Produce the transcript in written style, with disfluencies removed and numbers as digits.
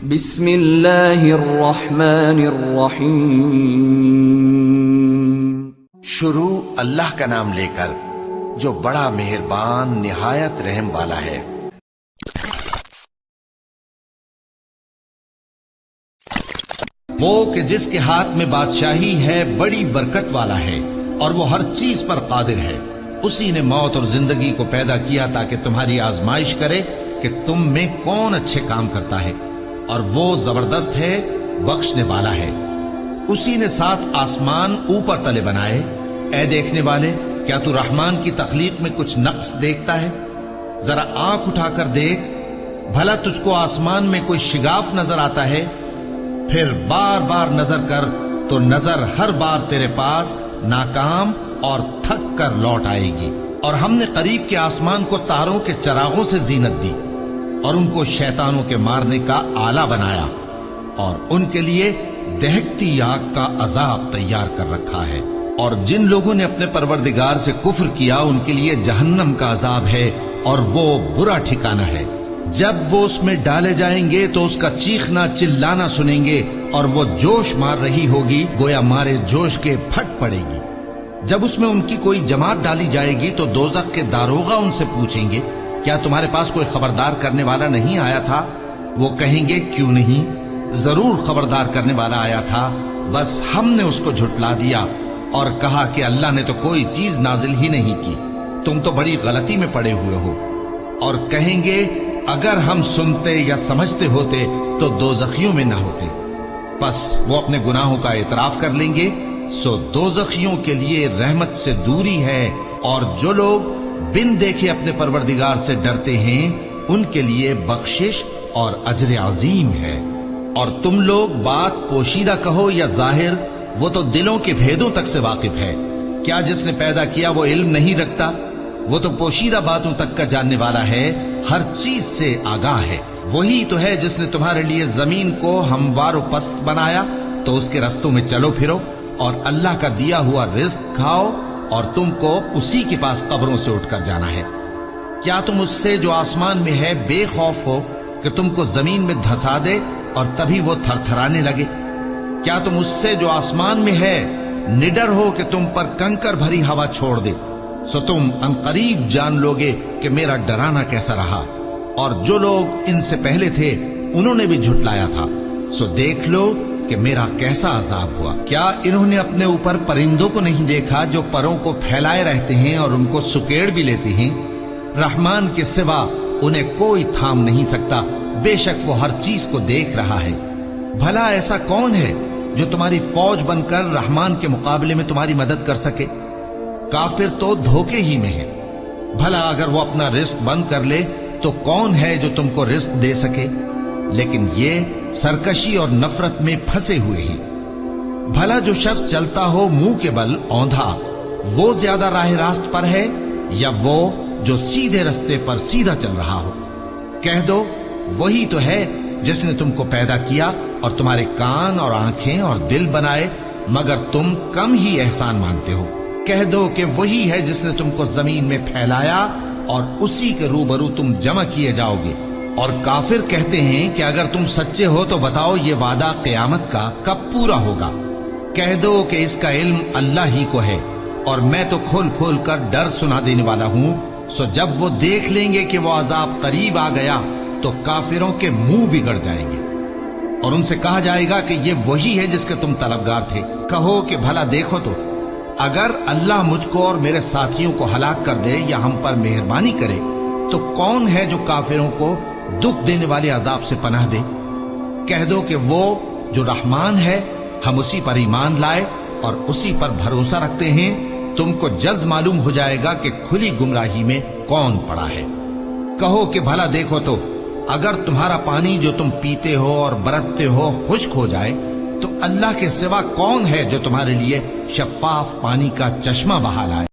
بسم اللہ الرحمن الرحیم۔ شروع اللہ کا نام لے کر جو بڑا مہربان نہایت رحم والا ہے۔ وہ کہ جس کے ہاتھ میں بادشاہی ہے بڑی برکت والا ہے اور وہ ہر چیز پر قادر ہے۔ اسی نے موت اور زندگی کو پیدا کیا تاکہ تمہاری آزمائش کرے کہ تم میں کون اچھے کام کرتا ہے، اور وہ زبردست ہے، بخشنے والا ہے۔ اسی نے 7 آسمان اوپر تلے بنائے۔ اے دیکھنے والے، کیا تو رحمان کی تخلیق میں کچھ نقص دیکھتا ہے؟ ذرا آنکھ اٹھا کر دیکھ، بھلا تجھ کو آسمان میں کوئی شگاف نظر آتا ہے؟ پھر بار بار نظر کر تو نظر ہر بار تیرے پاس ناکام اور تھک کر لوٹ آئے گی۔ اور ہم نے قریب کے آسمان کو تاروں کے چراغوں سے زینت دی اور ان کو شیطانوں کے مارنے کا آلہ بنایا، اور ان کے لیے دہکتی آگ کا عذاب تیار کر رکھا ہے۔ اور جن لوگوں نے اپنے پروردگار سے کفر کیا ان کے لیے جہنم کا عذاب ہے، اور وہ برا ٹھکانہ ہے۔ جب وہ اس میں ڈالے جائیں گے تو اس کا چیخنا چلانا سنیں گے، اور وہ جوش مار رہی ہوگی گویا مارے جوش کے پھٹ پڑے گی۔ جب اس میں ان کی کوئی جماعت ڈالی جائے گی تو دوزخ کے داروغہ ان سے پوچھیں گے، کیا تمہارے پاس کوئی خبردار کرنے والا نہیں آیا تھا؟ وہ کہیں گے، کیوں نہیں، ضرور خبردار کرنے والا آیا تھا، بس ہم نے اس کو جھٹلا دیا اور کہا کہ اللہ نے تو کوئی چیز نازل ہی نہیں کی، تم تو بڑی غلطی میں پڑے ہوئے ہو۔ اور کہیں گے، اگر ہم سنتے یا سمجھتے ہوتے تو دوزخیوں میں نہ ہوتے۔ پس وہ اپنے گناہوں کا اعتراف کر لیں گے، سو دوزخیوں کے لیے رحمت سے دوری ہے، اور جو لوگ بن دیکھے اپنے پروردگار سے ڈرتے ہیں ان کے لیے بخشش اور اجر عظیم ہے۔ اور تم لوگ بات پوشیدہ کہو یا ظاہر، وہ تو دلوں کے بھیدوں تک سے واقف ہے۔ کیا جس نے پیدا کیا وہ علم نہیں رکھتا؟ وہ تو پوشیدہ باتوں تک کا جاننے والا ہے، ہر چیز سے آگاہ ہے۔ وہی تو ہے جس نے تمہارے لیے زمین کو ہموار و پست بنایا، تو اس کے رستوں میں چلو پھرو اور اللہ کا دیا ہوا رزق کھاؤ، اور تم کو اسی کے پاس قبروں سے اٹھ کر جانا ہے۔ کیا تم اس سے جو آسمان میں ہے بے خوف ہو کہ تم کو زمین میں دھسا دے اور تبھی وہ تھر تھرانے لگے؟ کیا تم اس سے جو آسمان میں ہے نڈر ہو کہ تم پر کنکر بھری ہوا چھوڑ دے؟ سو تم عنقریب جان لوگے کہ میرا ڈرانا کیسا رہا۔ اور جو لوگ ان سے پہلے تھے انہوں نے بھی جھٹلایا تھا، سو دیکھ لو کہ میرا کیسا عذاب ہوا۔ کیا انہوں نے اپنے اوپر پرندوں کو نہیں دیکھا جو پروں کو پھیلائے رہتے ہیں اور ان کو سکیڑ بھی لیتے ہیں؟ رحمان کے سوا انہیں کوئی تھام نہیں سکتا، بے شک وہ ہر چیز کو دیکھ رہا ہے۔ بھلا ایسا کون ہے جو تمہاری فوج بن کر رحمان کے مقابلے میں تمہاری مدد کر سکے؟ کافر تو دھوکے ہی میں ہے۔ بھلا اگر وہ اپنا رزق بند کر لے تو کون ہے جو تم کو رزق دے سکے؟ لیکن یہ سرکشی اور نفرت میں پھنسے ہوئے ہیں۔ بھلا جو شخص چلتا ہو منہ کے بل اوندھا، وہ زیادہ راہ راست پر ہے یا وہ جو سیدھے رستے پر سیدھا چل رہا ہو؟ کہہ دو، وہی تو ہے جس نے تم کو پیدا کیا اور تمہارے کان اور آنکھیں اور دل بنائے، مگر تم کم ہی احسان مانتے ہو۔ کہہ دو کہ وہی ہے جس نے تم کو زمین میں پھیلایا اور اسی کے روبرو تم جمع کیے جاؤ گے۔ اور کافر کہتے ہیں کہ اگر تم سچے ہو تو بتاؤ یہ وعدہ قیامت کا کب پورا ہوگا؟ کہہ دو کہ اس کا علم اللہ ہی کو ہے، اور میں تو کھول کھول کر ڈر سنا دینے والا ہوں۔ سو جب وہ دیکھ لیں گے کہ وہ عذاب قریب آ گیا تو کافروں کے منہ بگڑ جائیں گے، اور ان سے کہا جائے گا کہ یہ وہی ہے جس کے تم طلبگار تھے۔ کہو کہ بھلا دیکھو تو، اگر اللہ مجھ کو اور میرے ساتھیوں کو ہلاک کر دے یا ہم پر مہربانی کرے تو کون ہے جو کافروں کو دکھ دینے والے عذاب سے پناہ دے؟ کہہ دو کہ وہ جو رحمان ہے، ہم اسی پر ایمان لائے اور اسی پر بھروسہ رکھتے ہیں، تم کو جلد معلوم ہو جائے گا کہ کھلی گمراہی میں کون پڑا ہے۔ کہو کہ بھلا دیکھو تو، اگر تمہارا پانی جو تم پیتے ہو اور برتتے ہو خشک ہو جائے تو اللہ کے سوا کون ہے جو تمہارے لیے شفاف پانی کا چشمہ بہا لائے؟